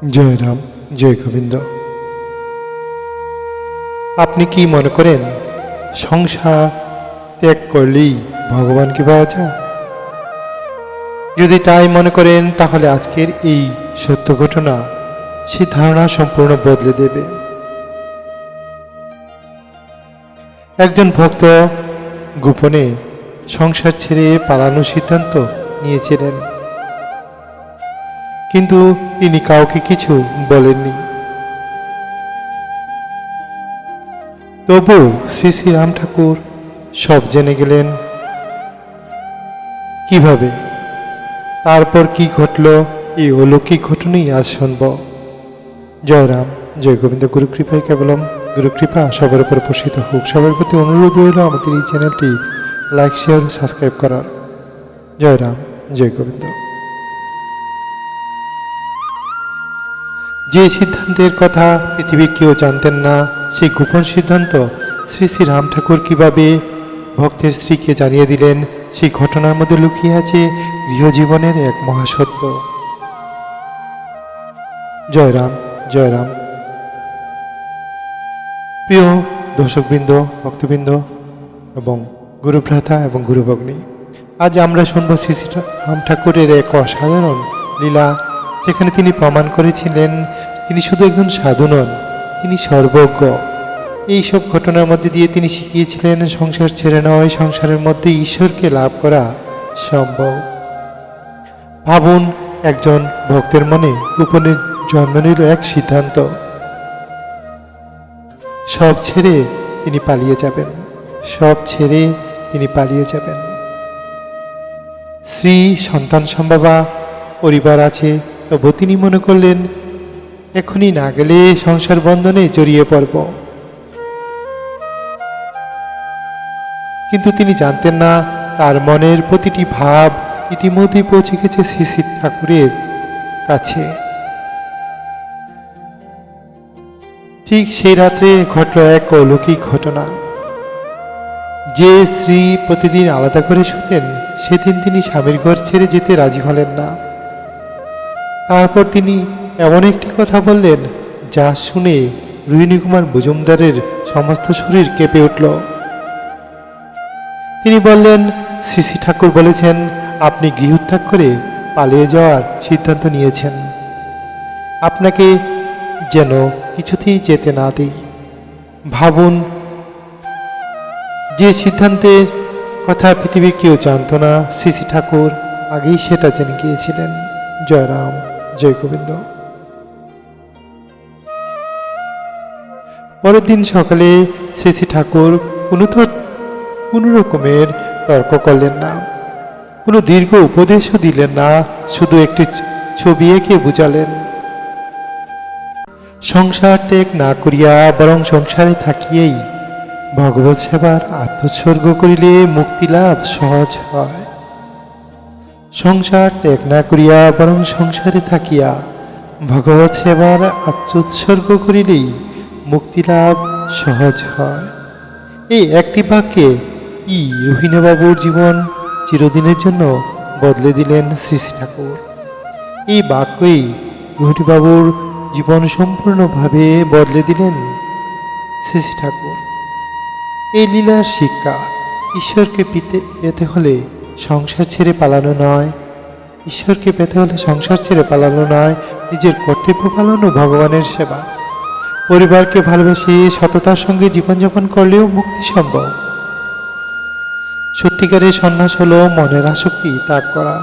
জয় রাম, জয় গোবিন্দ। আপনি কি মনে করেন সংসার ত্যাগ করলেই ভগবানকে পাওয়া যায়? যদি তাই মনে করেন তাহলে আজকের এই সত্য ঘটনা সে ধারণা সম্পূর্ণ বদলে দেবে। একজন ভক্ত গোপনে সংসার ছেড়ে পালানোর সিদ্ধান্ত নিয়েছিলেন, কিন্তু তিনি কাউকে কিছু বলেননি। তবু শ্রী শ্রী রাম ঠাকুর সব জেনে গেলেন। কিভাবে, তারপর কি ঘটল, এই অলৌকিক ঘটনাই আজ শুনব। জয় রাম, জয় গোবিন্দ। গুরু কৃপায় কেবলম, গুরু কৃপা সবার উপর প্রসিত হোক। সবার প্রতি অনুরোধ রইল আমাদের এই চ্যানেলটি লাইক, শেয়ার, সাবস্ক্রাইব করার। জয় রাম, জয় গোবিন্দ। যে সিদ্ধান্তের কথা পৃথিবীর কেউ জানতেন না, সেই গোপন সিদ্ধান্ত শ্রী শ্রী রাম ঠাকুর কীভাবে ভক্তের স্ত্রীকে জানিয়ে দিলেন, সেই ঘটনার মধ্যে লুকিয়ে আছে গৃহজীবনের এক মহাসত্য। জয় রাম, জয় রাম। প্রিয় দর্শকবৃন্দ, ভক্তবৃন্দ এবং গুরুভ্রাতা এবং গুরুভগ্নী, আজ আমরা শুনব শ্রী শ্রী রাম ঠাকুরের এক অসাধারণ লীলা, যেখানে তিনি প্রমাণ করেছিলেন তিনি শুধু একজন সাধু নন, তিনি সর্বজ্ঞ। এই সব ঘটনার মধ্যে দিয়ে তিনি শিখিয়েছিলেন সংসার ছেড়ে নয়, সংসারের মধ্যে ঈশ্বরকে লাভ করা সম্ভব। ভাবুন, একজন ভক্তের মনে গোপনে জন্ম নিল এক সিদ্ধান্ত, সব ছেড়ে তিনি পালিয়ে যাবেন, সব ছেড়ে তিনি পালিয়ে যাবেন। স্ত্রী, সন্তান সম্ভবা, পরিবার আছে, তবু তিনি মনে করলেন এখনই না গেলে সংসার বন্ধনে জড়িয়ে পড়ব। কিন্তু তিনি জানতেন না তার মনের প্রতিটি ভাব ইতিমধ্যেই পৌঁছে গেছে শ্রী শ্রী ঠাকুরের কাছে। ঠিক সেই রাত্রে ঘটল এক অলৌকিক ঘটনা। যে স্ত্রী প্রতিদিন আলাদা করে শুতেন, সেদিন তিনি স্বামীর ঘর ছেড়ে যেতে রাজি হলেন না। তারপর তিনি এমন একটি কথা বললেন যা শুনে রোহিণী কুমার মজুমদারের সমস্ত শরীর কেঁপে উঠল। তিনি বললেন, শ্রী শ্রী ঠাকুর বলেছেন আপনি গৃহত্যাগ করে পালিয়ে যাওয়ার সিদ্ধান্ত নিয়েছেন, আপনাকে যেন কিছুতেই যেতে না দিই। ভাবুন, যে সিদ্ধান্তের কথা পৃথিবীর কেউ জানত না, শ্রী শ্রী ঠাকুর আগেই সেটা জেনে গিয়েছিলেন। জয় রাম, জয় গোবিন্দ। পরের দিন সকালে শ্রী শ্রী ঠাকুর কোনো রকমের তর্ক করলেন না, কোনো দীর্ঘ উপদেশও দিলেন না, শুধু একটি ছবি এঁকে বুঝালেন। সংসার ত্যাগ না করিয়া বরং সংসারে থাকিয়েই ভগবৎ সেবার আত্মোৎসর্গ করিলে মুক্তি লাভ সহজ হয়। সংসার ত্যাগ না করিয়া বরং সংসারে থাকিয়া ভগবৎ সেবার আত্মোৎসর্গ করিলেই মুক্তি লাভ সহজ হয়। এই একটি বাক্যে রোহিণীবাবুর জীবন চিরদিনের জন্য বদলে দিলেন শ্রী শ্রী ঠাকুর। এই বাক্যই রোহিণীবাবুর জীবন সম্পূর্ণভাবে বদলে দিলেন শ্রী শ্রী ঠাকুর। এই লীলার শিক্ষা, ঈশ্বরকে পেতে হলে সংসার ছেড়ে পালানো নয়, ঈশ্বরকে পেতে হলে সংসার ছেড়ে পালানো নয়, নিজের কর্তব্য পালন ও ভগবানের সেবা। পরিবারকে ভালোবেসে সততার সঙ্গে জীবনযাপন করলেও মুক্তি সম্ভব। সত্যিকারের সন্ন্যাস হল মনের আসক্তি ত্যাগ করা।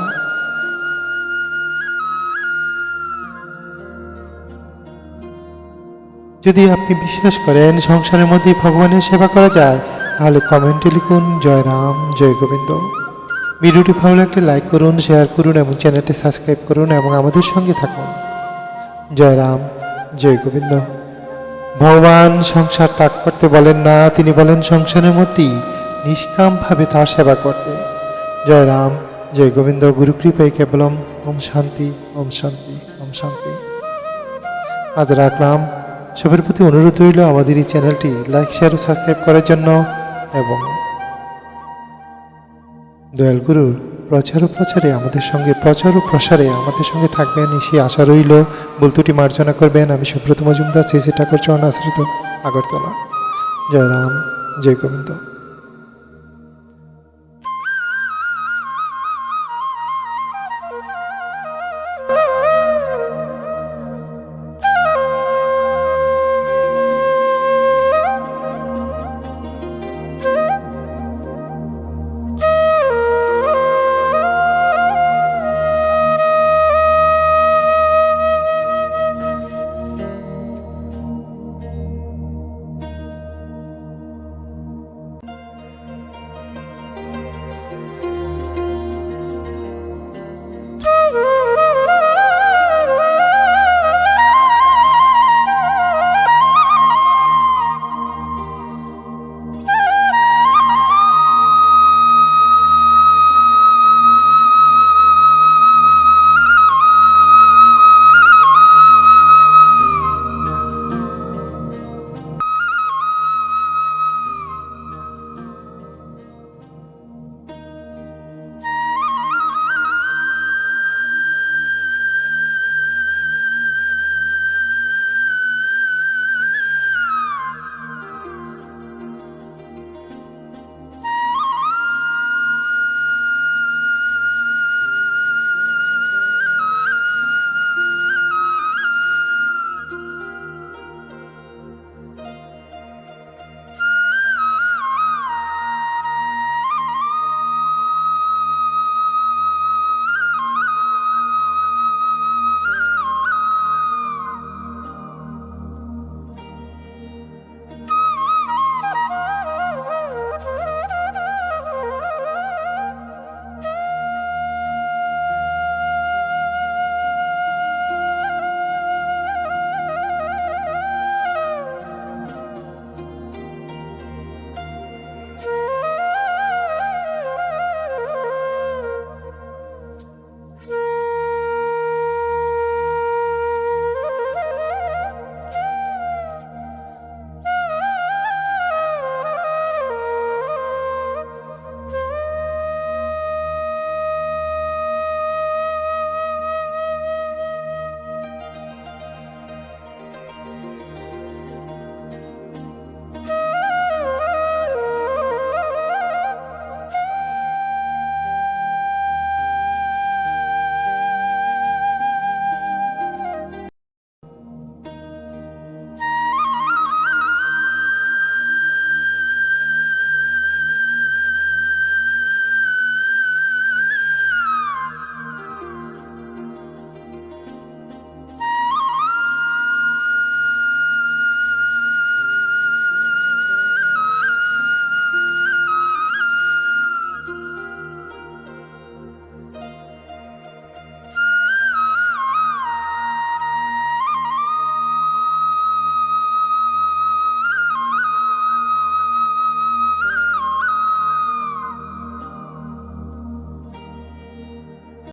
যদি আপনি বিশ্বাস করেন সংসারের মধ্যে ভগবানের সেবা করা যায়, তাহলে কমেন্টে লিখুন জয় রাম, জয় গোবিন্দ। ভিডিওটি ভালো লাগলে লাইক করুন, শেয়ার করুন এবং চ্যানেলটি সাবস্ক্রাইব করুন এবং আমাদের সঙ্গে থাকুন। জয় রাম, জয় গোবিন্দ। ভগবান সংসার ত্যাগ করতে বলেন না, তিনি বলেন সংসারের মধ্যেই নিষ্কামভাবে তার সেবা করতে। জয় রাম, জয় গোবিন্দ। গুরু কৃপায় কেবলম। ওম শান্তি, ওম শান্তি, ওম শান্তি। আজ রাখলাম। সবার প্রতি অনুরোধ রইল আমাদের এই চ্যানেলটি লাইক, শেয়ার ও সাবস্ক্রাইব করার জন্য এবং দয়াল গুরুর প্রচার ও প্রসারে আমাদের সঙ্গে থাকবেন সেই আশা রইল। ভুল ত্রুটি মার্জনা করবেন। আমি সুব্রত মজুমদার, শ্রী শ্রী ঠাকুর চরণ আশ্রিত, আগরতলা। জয় রাম, জয় গোবিন্দ।